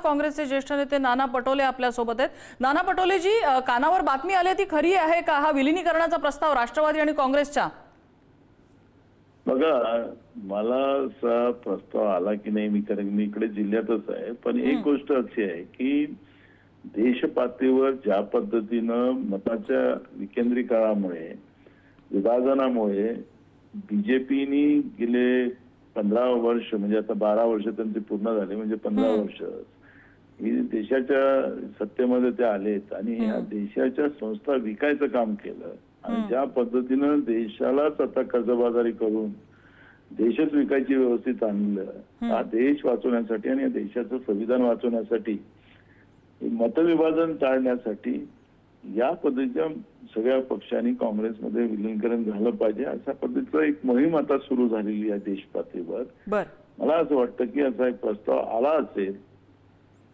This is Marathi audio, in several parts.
काँग्रेसचे ज्येष्ठ नेते नाना पटोले आपल्या सोबत आहेत। नाना पटोले जी, कानावर बातमी आली ती खरी आहे का? हा विलीनीकरणाचा प्रस्ताव राष्ट्रवादी आणि काँग्रेसचा? बघा, मला असा प्रस्ताव आला की नाही, मी इकडे जिल्ह्यातच आहे, पण एक गोष्ट अशी आहे की देश पातळीवर ज्या पद्धतीनं मताच्या विकेंद्रीकरणामुळे, विभाजनामुळे बीजेपीनी गेले 15 वर्ष, म्हणजे आता 12 वर्ष त्यांची पूर्ण झाली, म्हणजे 15 वर्ष ही देशाच्या सत्तेमध्ये ते आलेत आणि या देशाच्या संस्था विकायचं काम केलं आणि ज्या पद्धतीनं देशालाच आता कर्जबाजारी करून देशच विकायची व्यवस्थित आणलं, हा देश वाचवण्यासाठी आणि या देशाचं संविधान वाचवण्यासाठी, मतविभाजन टाळण्यासाठी या पद्धतीच्या सगळ्या पक्षांनी काँग्रेसमध्ये विलीनीकरण झालं पाहिजे अशा पद्धतीचं एक मोहीम आता सुरू झालेली आहे देश पातळीवर। मला असं वाटतं की असा एक प्रस्ताव आला असेल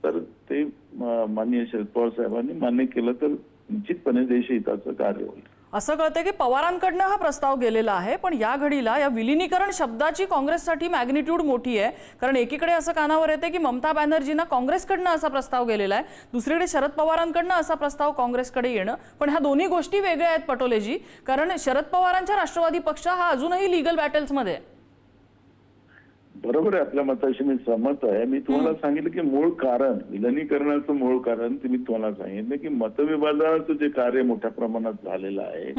तर ते माननीय शरद पवार साहेबांनी मान्य केलं तर निश्चितपणे देशहिताचं कार्य होईल। असं कळतंय की पवारांकडनं हा प्रस्ताव गेलेला आहे, पण या घडीला या विलीनीकरण शब्दाची काँग्रेससाठी मॅग्निट्यूड मोठी आहे, कारण एकीकडे असं कानावर येते की ममता बॅनर्जींना काँग्रेसकडनं असा प्रस्ताव गेलेला आहे, दुसरीकडे शरद पवारांकडनं असा प्रस्ताव काँग्रेसकडे येणं, पण ह्या दोन्ही गोष्टी वेगळ्या आहेत पटोलेजी, कारण शरद पवारांच्या राष्ट्रवादी पक्ष हा अजूनही लीगल बॅटल्समध्ये आहे। बरोबर आहे, आपल्या मताशी मी सहमत आहे। मी तुम्हाला सांगितलं की मूळ कारण, विलीनीकरणाचं मूळ कारण ते मी तुम्हाला सांगितलं की मतविभाजनाचं जे कार्य मोठ्या प्रमाणात झालेलं आहे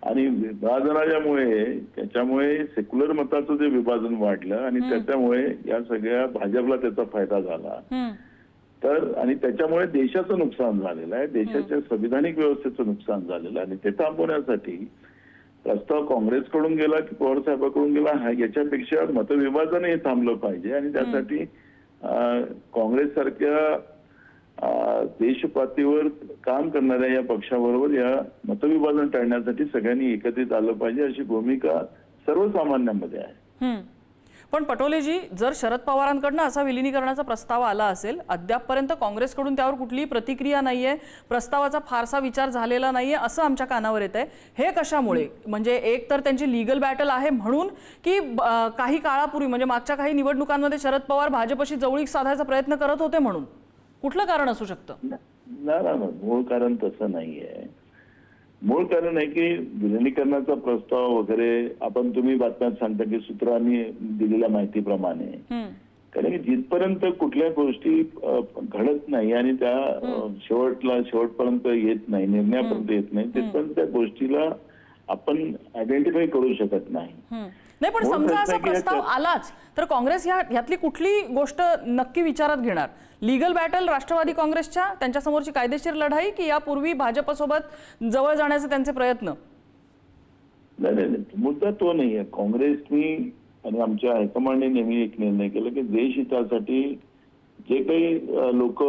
आणि विभाजनामुळे त्याच्यामुळे सेक्युलर मताचं जे विभाजन वाढलं आणि त्याच्यामुळे या सगळ्या भाजपला त्याचा फायदा झाला, तर आणि त्याच्यामुळे देशाचं नुकसान झालेलं आहे, देशाच्या संविधानिक व्यवस्थेचं नुकसान झालेलं आहे आणि ते थांबवण्यासाठी प्रस्ताव काँग्रेसकडून गेला की पवार साहेबांकडून गेला, याच्यापेक्षा मतविभाजन हे थांबलं पाहिजे आणि त्यासाठी काँग्रेस सारख्या देश पातळीवर काम करणाऱ्या या पक्षाबरोबर या मतविभाजन टाळण्यासाठी सगळ्यांनी एकत्रित आलं पाहिजे अशी भूमिका सर्वसामान्यांमध्ये आहे। पण पटोलेजी, जर शरद पवारांकडनं असा विलीनीकरणाचा प्रस्ताव आला असेल, अद्यापपर्यंत काँग्रेसकडून त्यावर कुठलीही प्रतिक्रिया नाहीये, प्रस्तावाचा फारसा विचार झालेला नाहीये असं आमच्या कानावर येत आहे, हे कशामुळे? म्हणजे एक तर त्यांची लीगल बॅटल आहे म्हणून की काही काळापूर्वी म्हणजे मागच्या काही निवडणुकांमध्ये शरद पवार भाजपशी जवळीक साधायचा प्रयत्न करत होते म्हणून? कुठलं कारण असू शकतं? नाही, मूळ कारण तसं नाहीये। मूळ कारण आहे की विलीनीकरणाचा प्रस्ताव वगैरे आपण तुम्ही बातम्यात सांगता की सूत्रांनी दिलेल्या माहितीप्रमाणे, कारण की जिथपर्यंत कुठल्या गोष्टी घडत नाही आणि त्या शेवटपर्यंत येत नाही, निर्णयापर्यंत येत नाही, तिथपर्यंत त्या गोष्टीला आपण आयडेंटिफाय करू शकत नाही। नाही, पण समजा असा प्रस्ताव आलाच तर काँग्रेस ह्यातली कुठली गोष्ट नक्की विचारात घेणार? लीगल बॅटल राष्ट्रवादी काँग्रेसच्या, त्यांच्या समोरची कायदेशीर लढाई, की यापूर्वी भाजपसोबत जवळ जाण्याचे त्यांचे प्रयत्न? नाही, मुद्दा तो नाहीये। काँग्रेसनी आणि आमच्या हायकमांडने नेहमी एक निर्णय केला की देश हितासाठी जे काही लोक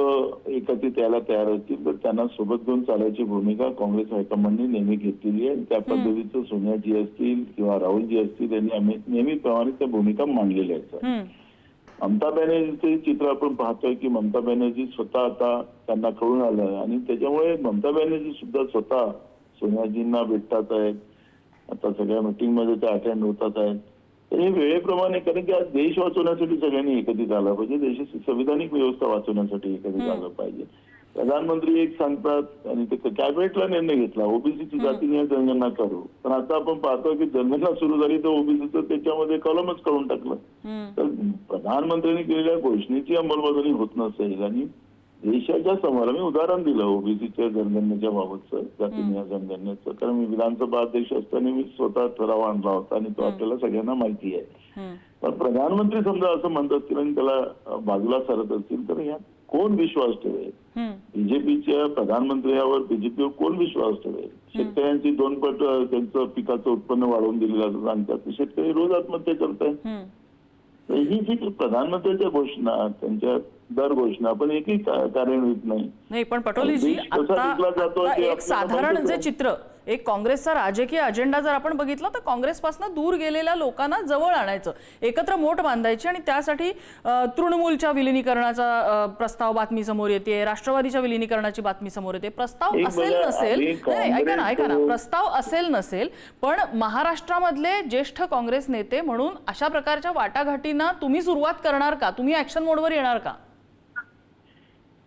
एकत्रित यायला तयार असतील तर त्यांना सोबत घेऊन चालायची भूमिका काँग्रेस हायकमांडने नेहमी घेतलेली आहे। त्या पद्धतीचं सोनियाजी असतील किंवा राहुलजी असतील यांनी आम्ही नेहमीप्रमाणे त्या भूमिका मांडलेल्या आहेत। ममता बॅनर्जीचे चित्र आपण पाहतोय की ममता बॅनर्जी स्वतः आता त्यांना कळून आलं आणि त्याच्यामुळे ममता बॅनर्जी सुद्धा स्वतः सोनियाजींना भेटतात आहेत, आता सगळ्या मीटिंगमध्ये ते अटेंड होतात आहेत। तर हे वेळेप्रमाणे, कारण की आज देश वाचवण्यासाठी सगळ्यांनी एकत्रित आलं पाहिजे, देशाची संविधानिक व्यवस्था वाचवण्यासाठी एकत्रित आलं पाहिजे। प्रधानमंत्री एक सांगतात आणि ते कॅबिनेटला निर्णय घेतला ओबीसीची जातीय जनगणना करू, पण आता आपण पाहतो की जनगणना सुरू झाली तर ओबीसीचं त्याच्यामध्ये कॉलमच करून टाकलं। तर प्रधानमंत्र्यांनी केलेल्या घोषणेची अंमलबजावणी होत नसेल आणि देशाच्या समोर, मी उदाहरण दिलं ओबीसीच्या जनगणनेच्या बाबतचं, जातीय जनगणनेचं, कारण मी विधानसभा अध्यक्ष असताना मी स्वतः ठराव आणला होता आणि तो आपल्याला सगळ्यांना माहिती आहे। पण प्रधानमंत्री समजा असं म्हणत असतील आणि त्याला बाजूला सरत असतील तर यात कोण विश्वास ठेवेल? बीजेपीच्या प्रधानमंत्र्यावर, बीजेपीवर कोण विश्वास ठेवेल? शेतकऱ्यांची 2 पट त्यांचं पिकाचं उत्पन्न वाढवून दिलेलं असं सांगतात, शेतकरी रोज आत्महत्या करतायत। ही जी प्रधानमंत्र्यांच्या घोषणा, त्यांच्या दर घोषणा पण एकही कार्यान्वित नाही। पण पटोलेजी, आता एक साधारण जे चित्र, एक काँग्रेसचा राजकीय अजेंडा जर आपण बघितला तर काँग्रेसपासून दूर गेलेल्या लोकांना जवळ आणायचं, एकत्र मोठ बांधायची आणि त्यासाठी तृणमूलच्या विलीनीकरणाचा प्रस्ताव बातमी समोर येते, राष्ट्रवादीच्या विलीनीकरणाची बातमी समोर येते। प्रस्ताव असेल नसेल, ऐका ना, प्रस्ताव असेल नसेल, पण महाराष्ट्रामधले ज्येष्ठ काँग्रेस नेते म्हणून अशा प्रकारच्या वाटाघाटींना तुम्ही सुरुवात करणार का? तुम्ही ऍक्शन मोडवर येणार का?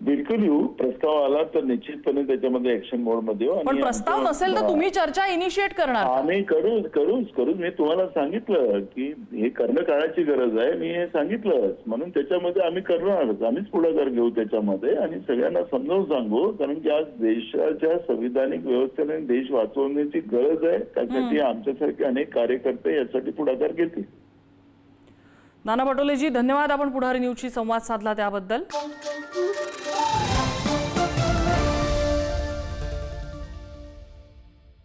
बिलकुल येऊ. प्रस्ताव आला तर निश्चितपणे त्याच्यामध्ये ऍक्शन मोड मध्ये येऊ. पण प्रस्ताव नसेल तर तुम्ही चर्चा इनिशिएट करणार का? आम्ही करूच. मी तुम्हाला सांगितलं की हे करणं काळाची गरज आहे. मी हे सांगितलं म्हणून त्याच्यामध्ये आम्ही करणारच. आम्हीच पुढाकार घेऊ त्याच्यामध्ये आणि सगळ्यांना समजावून सांगू. कारण की आज देशाच्या संविधानिक व्यवस्थेने देश वाचवण्याची गरज आहे. त्यासाठी आमच्यासारखे अनेक कार्यकर्ते यासाठी पुढाकार घेतील. नाना पटोलेजी, धन्यवाद. आपण पुढारी न्यूजशी संवाद साधला त्याबद्दल.